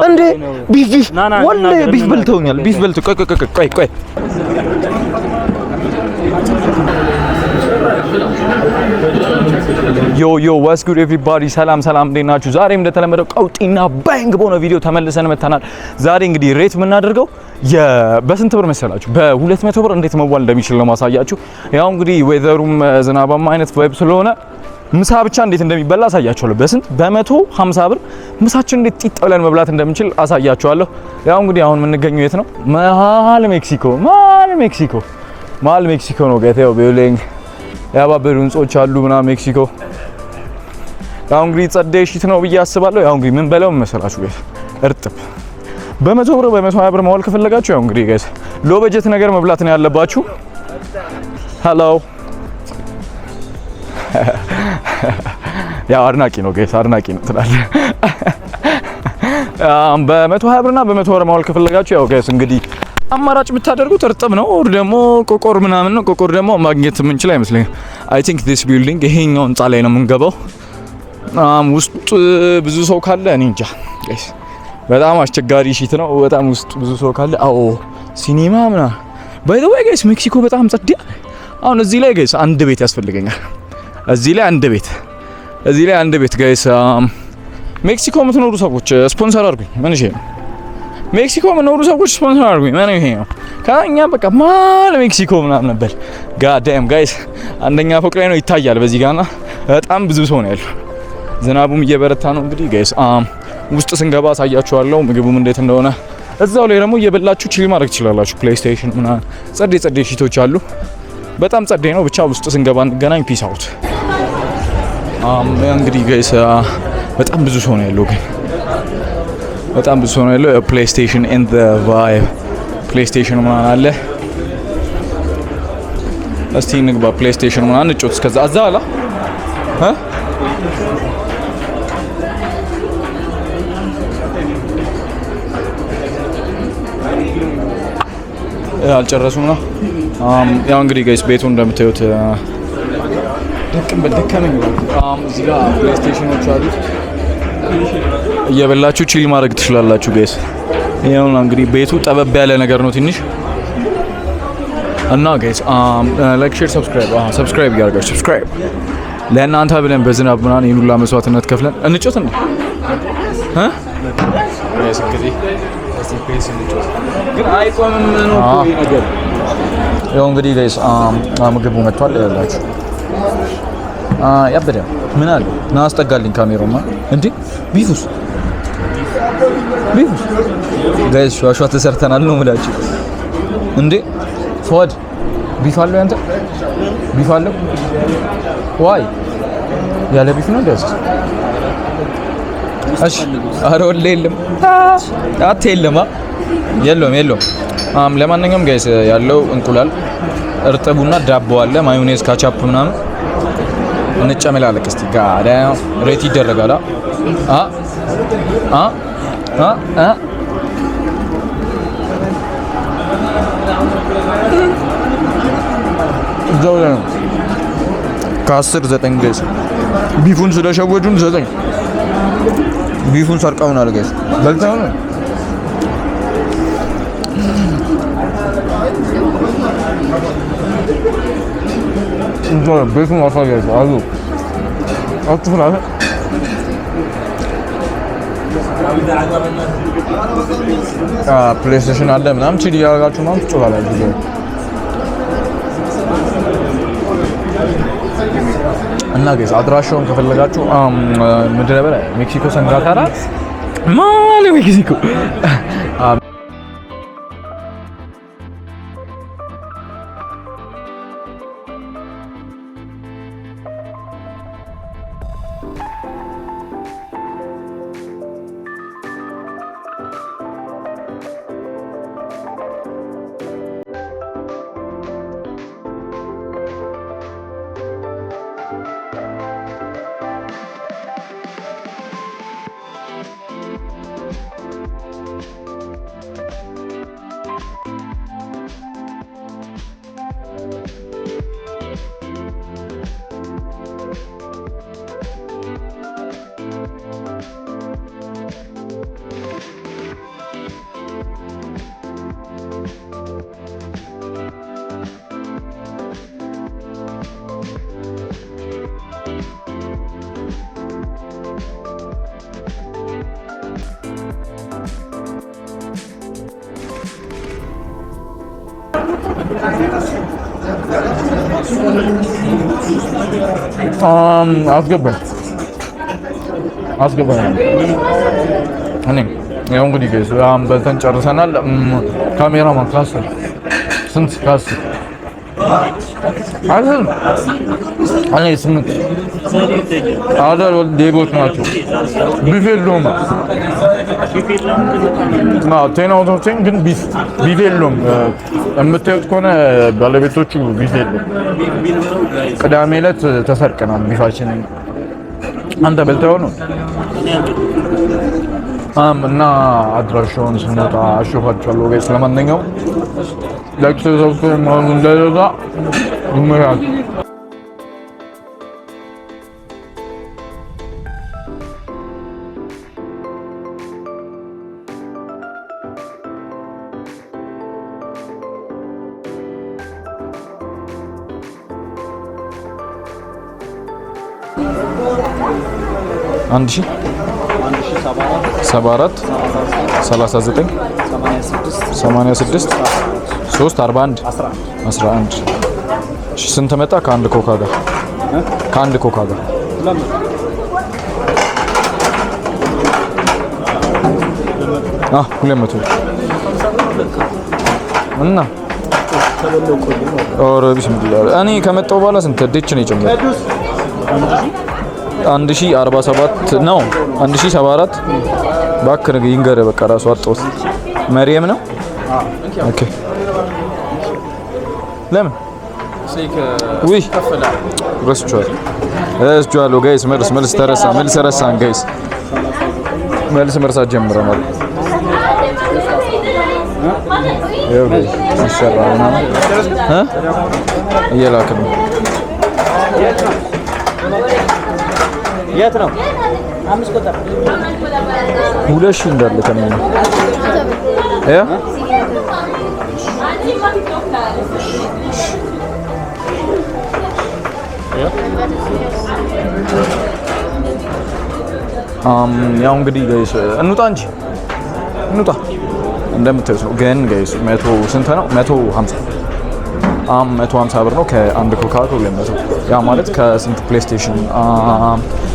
እንዴ ቢፍ ወላሂ ቢፍ በልተውኛል። ቢፍ በልተው ቆይ ዮ ዋትስ ጉድ ኤቭሪባዲ ሰላም እንዴት ናችሁ? ዛሬም እንደተለመደው ቀውጢና ባንግ በሆነ ቪዲዮ ተመልሰን መተናል። ዛሬ እንግዲህ ሬት የምናደርገው በስንት ብር መሰላችሁ? በ200 ብር እንዴት መዋል እንደሚችል ነው ማሳያችሁ። ያው እንግዲህ ዌዘሩም ዝናባማ አይነት ቫይብ ስለሆነ ምሳ ብቻ እንዴት እንደሚበላ አሳያችኋለሁ። በስንት በ150 ብር ምሳችን እንዴት ጢጥ ብለን መብላት እንደምንችል አሳያችኋለሁ። ያው እንግዲህ አሁን የምንገኘው የት ነው? መሀል ሜክሲኮ ነው። ጋቴው ቢልዲንግ ያባበሩ ህንጾች አሉ ምናምን ሜክሲኮ። ያው እንግዲህ ጸደይ ሺት ነው ብዬ አስባለሁ። ያው እንግዲህ ምን በለው መሰላችሁ ጋይስ እርጥብ በ100 ብር በ120 ብር መዋል ከፈለጋችሁ ያው እንግዲህ ጋይስ ሎ በጀት ነገር መብላት ነው ያለባችሁ። ሄሎ ያው አድናቂ ነው ጋይስ አድናቂ ነው ትላለህ። በ120 ብርና በ100 ብር መዋል ከፈለጋችሁ ያው ጋይስ እንግዲህ አማራጭ የምታደርጉት እርጥብ ነው ኦር ደግሞ ቆቆር ምናምን ነው። ቆቆር ደግሞ ማግኘት የምንችል አይመስለኝም። አይ ቲንክ ዲስ ቢልዲንግ ይሄኛው ህንጻ ላይ ነው የምንገባው። ውስጥ ብዙ ሰው ካለ እኔ እንጃ ጋይስ በጣም አስቸጋሪ ሺት ነው። በጣም ውስጥ ብዙ ሰው ካለ አዎ ሲኒማ ምናምን ባይ ዘ ዌይ ጋይስ ሜክሲኮ በጣም ጸድ። አሁን እዚህ ላይ ጋይስ አንድ ቤት ያስፈልገኛል። እዚህ ላይ አንድ ቤት ጋይስ ሜክሲኮ የምትኖሩ ሰዎች ስፖንሰር አድርጉኝ። ምን እሺ ሜክሲኮ የምትኖሩ ሰዎች ስፖንሰር አድርጉኝ። ምን ይሄ ነው ከኛ በቃ ማል ሜክሲኮ ምናምን ነበር። ጋዳም ጋይስ አንደኛ ፎቅ ላይ ነው ይታያል በዚህ ጋርና በጣም ብዙ ሰው ነው ያለው። ዝናቡም እየበረታ ነው እንግዲህ ጋይስ ውስጥ ስንገባ አሳያችኋለሁ ምግቡም እንዴት እንደሆነ። እዛው ላይ ደግሞ እየበላችሁ ቺል ማድረግ ትችላላችሁ። ፕሌይስቴሽን ምናምን ጸዴ ሺቶች አሉ። በጣም ጸዴ ነው። ብቻ ውስጥ ስንገባ እንገናኝ። ፒስ አውት። እንግዲህ ጋይስ በጣም ብዙ ሰው ነው ያለው ግን በጣም ብዙ ሰው ነው ያለው። ፕሌይስቴሽን ኤንድ ዘ ቫይብ ፕሌይስቴሽን ምናምን አለ። እስቲ እንግባ ፕሌይስቴሽን ምናምን እንጫወት። እስከዛ እዛ አላ አልጨረሱም ነው። ያው እንግዲህ ጋይስ ቤቱ እንደምታዩት ደከመኝ። እዚህ ጋር ፕሌይስቴሽኖች አሉ። እየበላችሁ ቺል ማድረግ ትችላላችሁ ጋይስ። ይሄው እንግዲህ ቤቱ ጠበብ ያለ ነገር ነው ትንሽ እና ጋይስ ላይክ ሼር ሰብስክራይብ ያርጋችሁ። ሰብስክራይብ ለእናንተ ብለን በዝናብ ምናምን ይሄን ሁላ መስዋዕትነት ከፍለን እንጮት እንዴ ጋይስ እንግዲህ ስፔስ እንጮት ግን አይቆምም ነው ይሄ ነገር። ያው እንግዲህ ጋይስ ምግቡ መጥቷል ያላችሁ ያበደ ምን አለ ና አስጠጋልኝ ካሜራማ እንዴ ቢፉስ ጋይስ ሸዋሸዋ ተሰርተናል ነው የምላችሁ እንዴ ፎድ ቢፍ አለው ያንተ ቢፍ አለው ዋይ ያለ ቢፍ ነው ደስ እሺ ኧረ ወለ የለም የለውም ለማንኛውም ጋይስ ያለው እንቁላል እርጥቡና ዳቦ አለ ማዮኔዝ ካቻፕ ምናምን እንጨመላለቅ እስቲ ጋዳ ሬት ይደረጋል። እዛው ነው ከ10 9 ጋይስ ቢፉን ስለሸወዱን 9 ቢፉን ሰርቀውናል ጋይስ በልተው ነው እንዴ ቤቱን አሳያችሁ አሉ አጥፍናለ ፕሌይስቴሽን አለ ምናምን ቺል ያደርጋችሁ ምናምን ትጮኻላችሁ። እና ጋይስ አድራሻውን ከፈለጋችሁ ምንድን ነበር ሜክሲኮ ሰንጋታራ ማለ ሜክሲኮ አስገባኝ እኔ ያው እንግዲህ ጋይስ በልተን ጨርሰናል። ካሜራማን ካስር ስንት ካስር አይደል? እኔ ስምንት አዳር ዴጎች ናቸው። ቢፌሎም ቴናውቶችን ግን ቢፌሎም የምታዩት ከሆነ ባለቤቶቹ ቢፌሎም ቅዳሜ ዕለት ተሰርቀናል ቢፋችንን። አንተ በልተኸው ነው? እና አድራሻውን ስንወጣ አሾፋችኋለሁ ጋይስ። ለማንኛውም ላይክ ሰብስክራይብ ማድረግ እንዳይረሳ። ይመራል። አንድ ሺህ 74 39 86 3 41 11 ስንት መጣ? ከአንድ ኮካ ጋር 200 እና ኦሬ ቢስሚላህ እኔ ከመጣሁ በኋላ ስንት ደች ነው የጨመረው? 1047 ነው 1074 ባክረ ይንገረ በቃ ራሱ አጥቶት መርየም ነው። ኦኬ ለምን ወይ ረስቻለሁ ጋይስ። መልስ ተረሳን ጋይስ። መልስ መርሳት ጀምረናል። ያው ጋይስ ይሰራና እየላክን ነው። የት ነው? 5 ቁጥር 2000 እንዳለ ከምን ነው ያ ያው እንግዲህ ጋይስ እንውጣ እንጂ እንውጣ። እንደምታዩት ነው ግን ጋይስ 100 ስንት ነው? 150 150 ብር ነው ከአንድ ኮካ ኮላ 200። ያ ማለት ከስንት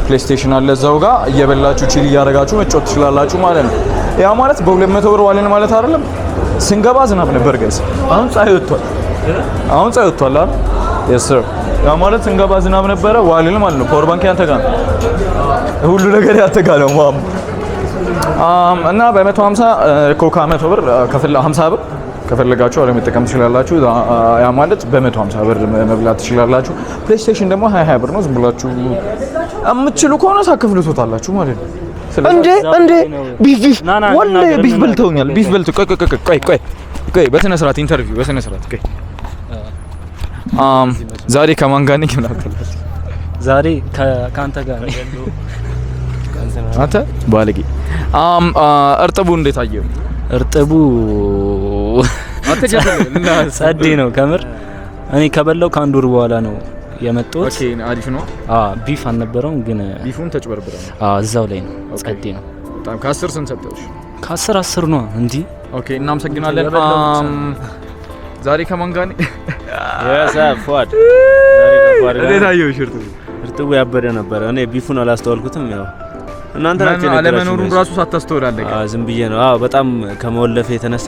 ፕሌይስቴሽን አለ እዛው ጋር እየበላችሁ ቺል እያደረጋችሁ መጫወት ትችላላችሁ ማለት ነው። ያ ማለት በ200 ብር ዋልን ማለት አይደለም። ስንገባ ዝናብ ነበር ጋይስ። አሁን ፀሐይ ወጥቷል አይደል? yes sir። ያ ማለት ስንገባ ዝናብ ነበረ ዋልን ማለት ነው። ፓወር ባንክ ያንተ ጋር ነው፣ ሁሉ ነገር ያንተ ጋር ነው ማም። እና በ150 ኮካ 100 ብር 50 ብር ከፈለጋችሁ አለ መጠቀም ትችላላችሁ። ያ ማለት በ150 ብር መብላት ትችላላችሁ። ፕሌይስቴሽን ደግሞ 20 ብር ነው። ዝም ብላችሁ የምትችሉ ከሆነ ሳከፍሉታላችሁ ማለት ነው። እንዴ ቢፍ ወላሂ ቢፍ በልተውኛል። ቢፍ በልተው ቆይ በስነ ስርዓት ኢንተርቪው በስነ ስርዓት ቆይ። ዛሬ ከማን ጋር ነኝ? ዛሬ ከአንተ ጋር ነኝ። አንተ ባለጌ። እርጥቡ እንዴት አየው? እርጥቡ ጸዴ ነው ከምር። እኔ ከበላው ከአንድ ወር በኋላ ነው የመጣሁት። ኦኬ አሪፍ ነው። ቢፍ አልነበረውም ግን ቢፉን ተጭበርብረው ነው። እዛው ላይ ነው። ጸዴ ነው በጣም። ከ10 ስንት ሰጠሽ? ከ10 ነው እንዴ? ኦኬ እናመሰግናለን። ዛሬ ከማን ጋር ነኝ? ፏድ እንዴት አየው? እርጥቡ ያበደ ነበር። እኔ ቢፉን አላስተዋልኩትም። ያው እናንተ ናችሁ አለመኖሩን ራሱ ሳታስተውላለህ። ዝም ብዬ ነው። በጣም ከመወለፈ የተነሳ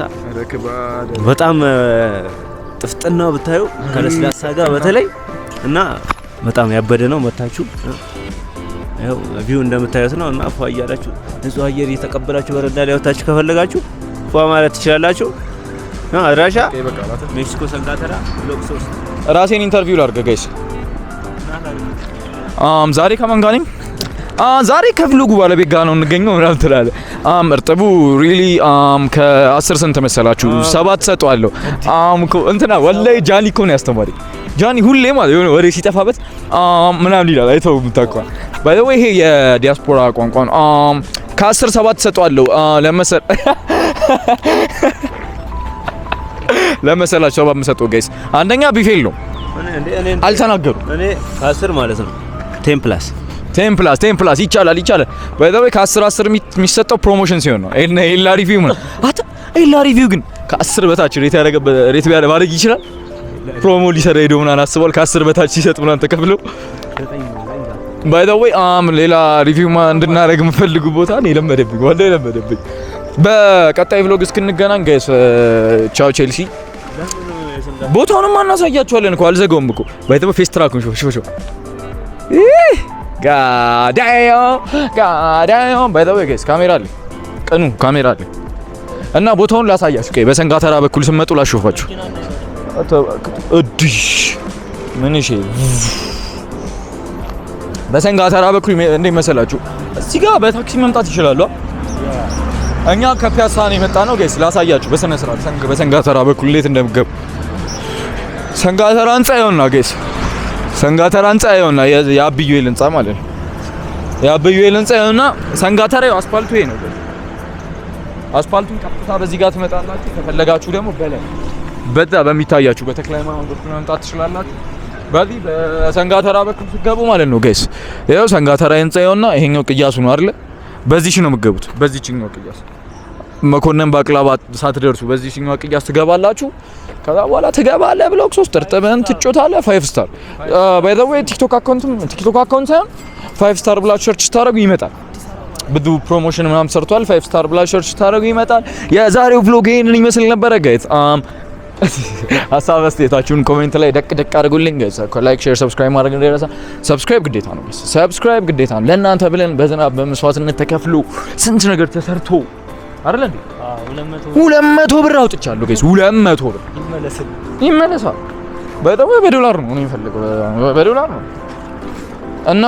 በጣም ጥፍጥናው ብታዩ ከለስላሳ ጋር በተለይ እና በጣም ያበደ ነው። መታችሁ ያው ቪው እንደምታዩት ነው። እና ፏ እያላችሁ ንጹህ አየር እየተቀበላችሁ በረዳ ላይ ወጣችሁ ከፈለጋችሁ ፏ ማለት ትችላላችሁ። አድራሻ ሜክሲኮ ሰንጋተራ ብሎክ 3። ራሴን ኢንተርቪው ላድርግ ጋይስ። ዛሬ ከማን ጋር ነኝ? ዛሬ ከፍሉጉ ባለቤት ጋር ነው እንገኘው ምናምን ትላለህ። እርጥቡ ሪሊ ከ10 ስንት መሰላችሁ? 7 ሰጠዋለሁ። እንትና ወላሂ ጃኒ እኮ ነው ያስተማሪ። ጃኒ ሁሌ ማለት የሆነ ወሬ ሲጠፋበት ምናምን ይላል። አይተው የምታውቀው ባይ ዘ ዌይ ይሄ የዲያስፖራ ቋንቋ ነው። ከ10 7 ሰጠዋለሁ ለመሰላችሁ 7 የምሰጠው ጋይስ። አንደኛ ቢፌል ነው አልተናገሩ። እኔ ከ10 ማለት ነው 10 ፕላስ ይቻላል። ባይ ዘ ዌይ ከ10 የሚሰጠው ፕሮሞሽን ሲሆን ነው። ኤላ ሪቪው ነው። ኤላ ሪቪው ግን ከ10 በታች ሬት ያደረገበት ሬት ማድረግ ይችላል። ፕሮሞ ሊሰራ ሄዶ ምናምን አስቧል። ከ10 በታች ሲሰጥ ምናምን ተከፍሎ ባይ ዘ ዌይ ሌላ ሪቪው እንድናደርግ የምፈልጉ ቦታ ነው የለመደብኝ ወላሂ የለመደብኝ። በቀጣይ ቭሎግ እስክንገናኝ ጋይስ ቻው ቼልሲ። ቦታውንም እናሳያችኋለን እኮ አልዘጋውም እኮ ባይ ዘ ዌይ ፌስ ትራኩን ሾ ጋዳዮ ባይ ዘ ዌይ ጋይስ ካሜራ አለ ቀኑ ካሜራ አለ እና ቦታውን ላሳያችሁ። ቆይ በሰንጋተራ በኩል ስመጡ ላሾፋችሁ እድሽ ምን እሺ በሰንጋተራ በኩል እንዴት መሰላችሁ? እዚህ ጋር በታክሲ መምጣት ይችላሉ። እኛ ከፒያሳ ነው የመጣ ነው ጋይስ ላሳያችሁ በስነ ስርዓት በሰንጋተራ በኩል እንዴት እንደምገቡ። ሰንጋተራ ህንጻ ይሆንና ጋይስ ሰንጋተራ ህንጻ ይሆንና የአብዩኤል ህንጻ ማለት ነው። የአብዩኤል ህንጻ ይሆንና ሰንጋተራ አስፋልቱ ይሄ ነው። አስፋልቱን ቀጥታ በዚህ ጋር ትመጣላችሁ። ከፈለጋችሁ ደግሞ በዛ በሚታያችሁ በተክለ ሃይማኖት በኩል መምጣት ትችላላችሁ። በዚህ በሰንጋተራ በኩል ትገቡ ማለት ነው ጋይስ። ይሄው ሰንጋተራ ህንጻ ይሆንና ይሄኛው ቅያሱ ነው አይደል? በዚህች ነው የምትገቡት። በዚህኛው ቅያስ መኮንን ባቅላባ ሳትደርሱ በዚህኛው ቅያስ ትገባላችሁ። ከዛ በኋላ ትገባለህ ብሎክ 3 እርጥበን ትጮታለህ 5 ስታር ባይ ዘ ዌይ ቲክቶክ አካውንት ሳይሆን 5 ስታር ብላችሁ ሰርች ታደርጉ ይመጣል። ብዙ ፕሮሞሽን ምናምን ሰርቷል። 5 ስታር ብላችሁ ሰርች ታደርጉ ይመጣል። የዛሬው ቭሎግ ይሄንን ይመስል ነበረ ጋይስ። ሀሳብ አስተያየታችሁን ኮሜንት ላይ ደቅ አድርጉልኝ ጋይስ። ላይክ ሼር ሰብስክራይብ ማድረግ እንዳይረሳ። ሰብስክራይብ ግዴታ ነው ጋይስ። ሰብስክራይብ ግዴታ ነው። ለእናንተ ብለን በዝናብ በመስዋዕትነት ተከፍሎ ስንት ነገር ተሰርቶ አይደል እንዴ 200 ብር አውጥቻለሁ ጋይስ። 200 ብር ይመለሳል። በዶላር ነው የሚፈልገው በዶላር ነው። እና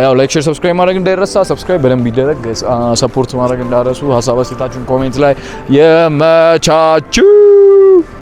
ያው ላይክ ሼር ሰብስክራይብ ማድረግ እንዳይረሳ። ሰብስክራይብ በደንብ ይደረግ ጋይስ። ሰፖርት ማድረግ እንዳረሱ። ሀሳብ አስተያየታችሁን ኮሜንት ላይ የመቻችሁ